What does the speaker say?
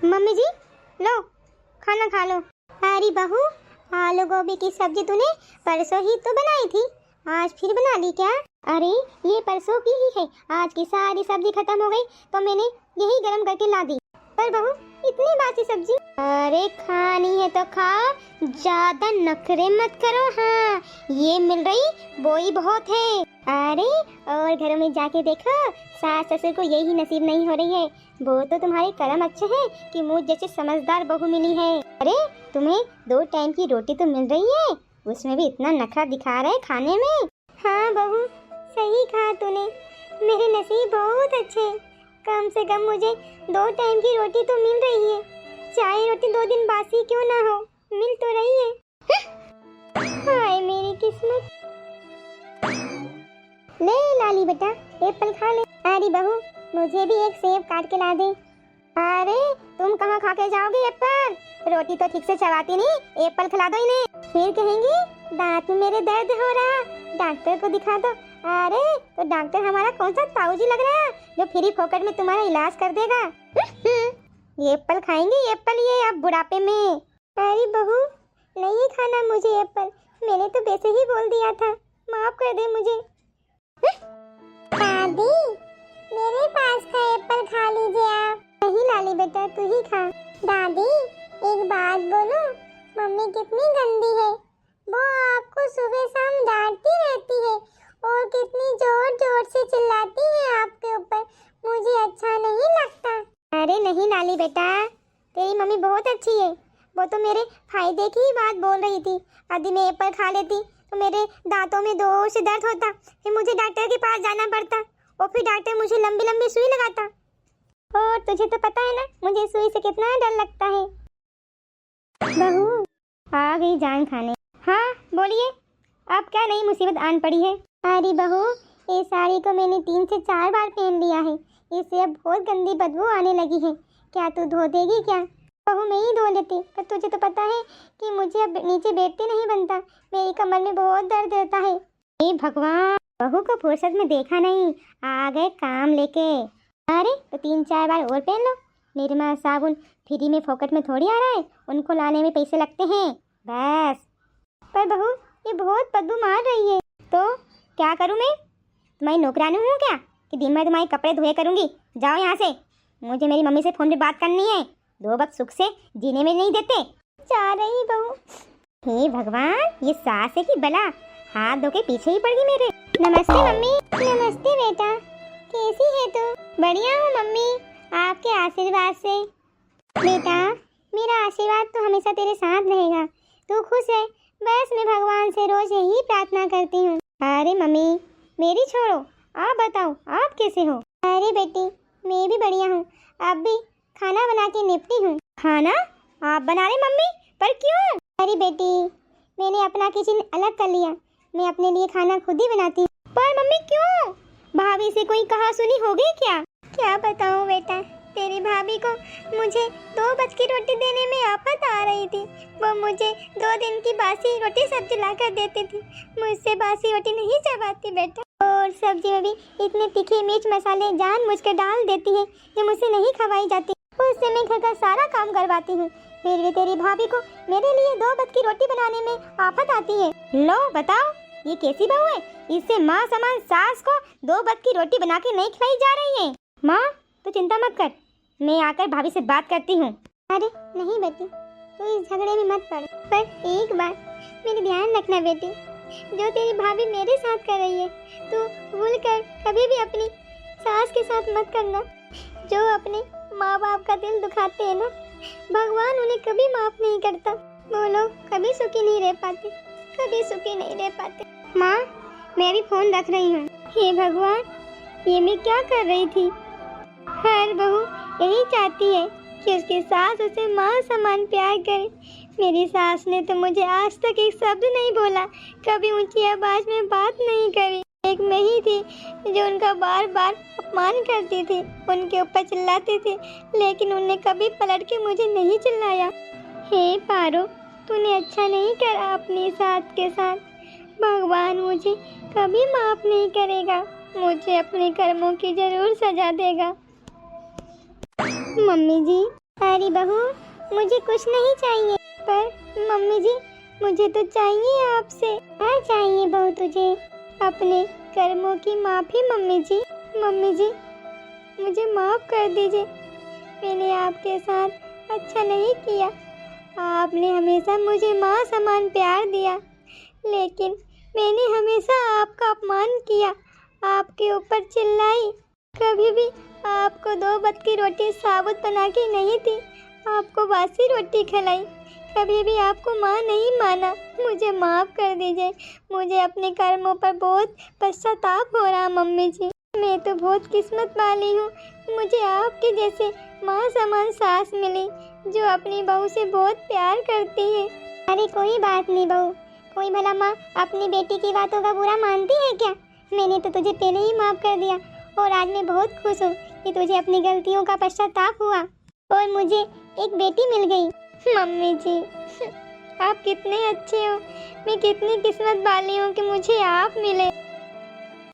Mummy जी लो खाना खा लो। अरे बहू, आलू गोभी की सब्जी तूने परसों ही तो बनाई थी, आज फिर बना ली क्या? अरे ये परसों की ही है, आज की सारी सब्जी खत्म हो गई तो मैंने यही गरम करके ला दी। पर बहू इतनी बासी सब्जी? अरे खानी है तो खाओ, ज्यादा नखरे मत करो। हाँ ये मिल रही वो ही बहुत है। अरे और घरों में जाके देखो, सास ससुर को यही नसीब नहीं हो रही है। वो तो तुम्हारे कर्म अच्छे हैं कि मुझ जैसे समझदार बहू मिली है। अरे तुम्हें 2 टाइम की रोटी तो मिल रही है, उसमें भी इतना नखरा दिखा रहे खाने में। हाँ बहू सही कहा तूने, मेरे नसीब बहुत अच्छे। कम से कम मुझे 2 टाइम की रोटी तो मिल रही है, चाहे रोटी 2 दिन बासी क्यों ना हो, मिल तो रही है। हाय मेरी किस्मत। ले लाली बेटा एप्पल खा ले। अरे बहू मुझे भी एक सेब काट के ला दे। अरे तुम कहाँ खा के जाओगे एप्पल, रोटी तो ठीक से चबाती नहीं, एप्पल खिला दो इन्हें। फिर कहेंगी दांत में मेरे दर्द हो रहा, डॉक्टर को दिखा दो। अरे तो डॉक्टर हमारा कौन सा ताऊजी लग रहा है जो फ्री फोकट में तुम्हारा इलाज कर देगा। ये एप्पल खाएंगी एप्पल ये अब बुढ़ापे में। अरे बहू नहीं खाना मुझे एप्पल, मैंने तो वैसे ही बोल दिया था, माफ कर दे मुझे। दादी मेरे पास का एप्पल खा लीजिए आप। नहीं लाली बेटा तू ही खा। दादी एक बात बोलो, मम्मी कितनी गंदी है, वो आपको सुबह शाम डांटती रहती है और कितनी जोर जोर से चिल्लाती है आपके ऊपर, मुझे अच्छा नहीं लगता। अरे नहीं लाली बेटा तेरी मम्मी बहुत अच्छी है, वो तो मेरे फायदे की ही बात बोल रही थी। यदि मैं एप्पल खा लेती तो मेरे दांतों में जोर से दर्द होता, फिर मुझे डॉक्टर के पास जाना पड़ता और फिर डॉक्टर मुझे लंबी लंबी सुई लगाता। और तुझे तो पता है ना मुझे सुई से कितना डर लगता है। बहू आ गई जान खाने। हाँ बोलिए अब क्या नई मुसीबत आन पड़ी है? अरे बहू ये साड़ी को मैंने 3 से 4 बार पहन लिया है, इससे अब बहुत गंदी बदबू आने लगी है, क्या तू धो देगी क्या? बहू मैं ही धो लेती, पर तुझे तो पता है कि मुझे अब नीचे बैठते नहीं बनता, मेरी कमर में बहुत दर्द रहता है। हे भगवान बहू को फुर्सत में देखा नहीं, आ गए काम लेके। अरे तो 3-4 बार और पहन लो, निरमा साबुन फ्री में फोकट में थोड़ी आ रहा है, उनको लाने में पैसे लगते हैं बस। पर बहू ये बहुत बदबू मार रही है, तो क्या करूँ मैं? तुम्हारी नौकरानी हूँ क्या कि दिन में तुम्हारे कपड़े धोए करूँगी? जाओ यहाँ से, मुझे मेरी मम्मी से फ़ोन पे बात करनी है, 2 वक्त सुख से जीने में नहीं देते। जा रही बहू। हे भगवान ये सास है कि बला, हाथ धो के पीछे ही पड़ गई मेरे। नमस्ते मम्मी। नमस्ते बेटा, कैसी है तू? बढ़िया हूँ मम्मी, आपके आशीर्वाद से। बेटा मेरा आशीर्वाद तो हमेशा तेरे साथ रहेगा, तू खुश है बस मैं भगवान से रोज यही प्रार्थना करती हूँ। अरे मम्मी मेरी छोड़ो, आप बताओ आप कैसे हो? अरे बेटी मैं भी बढ़िया हूँ, अब भी खाना बना के निपटी हूँ। खाना आप बना रहे मम्मी? पर क्यों? अरे बेटी मैंने अपना किचन अलग कर लिया, मैं अपने लिए खाना खुद ही बनाती हूँ। पर मम्मी क्यों? भाभी से कोई कहा सुनी हो गई क्या? क्या बताऊँ बेटा, तेरी भाभी को मुझे 2 वक्त की रोटी देने में आफत आ रही थी, वो मुझे 2 दिन की बासी रोटी सब्जी ला कर देती थी, मुझसे बासी रोटी नहीं चबाती बेटा, और सब्जी में भी इतने तीखे मिर्च मसाले जानबूझकर डाल देती है जो मुझसे नहीं खवाई जाती, उससे मैं घर का सारा काम करवाती हूँ, फिर भी तेरी भाभी को मेरे लिए 2 वक्त की रोटी बनाने में आफत आती है। लो बताओ ये कैसी बहू है, इससे माँ समान सास को 2 वक्त की रोटी बना के नहीं खिलाई जा रही है। माँ तो चिंता मत कर, मैं आकर भाभी से बात करती हूँ। अरे नहीं बेटी तू इस झगड़े में मत पड़, पर एक बात मेरी ध्यान रखना बेटी, जो तेरी भाभी मेरे साथ कर रही है तू भूल कर कभी भी अपनी सास के साथ मत करना। जो अपने माँ बाप का दिल दुखाते हैं ना, भगवान उन्हें कभी माफ नहीं करता, वो लोग कभी सुखी नहीं रह पाते, कभी सुखी नहीं रह पाते। माँ मैं भी फोन रख रही हूँ। हे भगवान ये मैं क्या कर रही थी? हर बहू यही चाहती है कि उसकी सास उसे माँ समान प्यार करे, मेरी सास ने तो मुझे आज तक एक शब्द नहीं बोला, कभी ऊंची आवाज में बात नहीं करी, एक मैं ही थी जो उनका बार बार अपमान करती थी, उनके ऊपर चिल्लाती थी, लेकिन उन्होंने कभी पलट के मुझे नहीं चिल्लाया। हे पारो तूने अच्छा नहीं करा अपनी सास के साथ, भगवान मुझे कभी माफ नहीं करेगा, मुझे अपने कर्मों की जरूर सजा देगा। मम्मी जी प्यारी बहू, मुझे कुछ नहीं चाहिए। पर मम्मी जी, मुझे तो चाहिए आपसे। क्या चाहिए बहू तुझे? अपने कर्मों की माफ़ी मम्मी जी। मम्मी जी, मुझे माफ़ कर दीजिए। मैंने आपके साथ अच्छा नहीं किया। आपने हमेशा मुझे माँ समान प्यार दिया, लेकिन मैंने हमेशा आपका अपमान किया, आपके ऊपर चिल्लाई। कभी भी आपको 2 वक्त की रोटी साबुत बना के नहीं दी, आपको बासी रोटी खिलाई। कभी भी आपको माँ नहीं माना। मुझे माफ़ कर दीजिए। मुझे अपने कर्मों पर बहुत पश्चाताप हो रहा मम्मी जी। मैं तो बहुत किस्मत वाली हूँ। मुझे आपके जैसे माँ समान सास मिली, जो अपनी बहू से बहुत प्यार करती है। अरे कोई बात नहीं बहू, कोई भला माँ अपनी बेटी की बातों का बुरा मानती है क्या? मैंने तो तुझे पहले ही माफ़ कर दिया और आज मैं बहुत खुश हूँ कि तुझे अपनी गलतियों का पश्चाताप हुआ और मुझे एक बेटी मिल गई। मम्मी जी, आप कितने अच्छे हो। मैं कितनी किस्मत वाली हूँ कि मुझे आप मिले।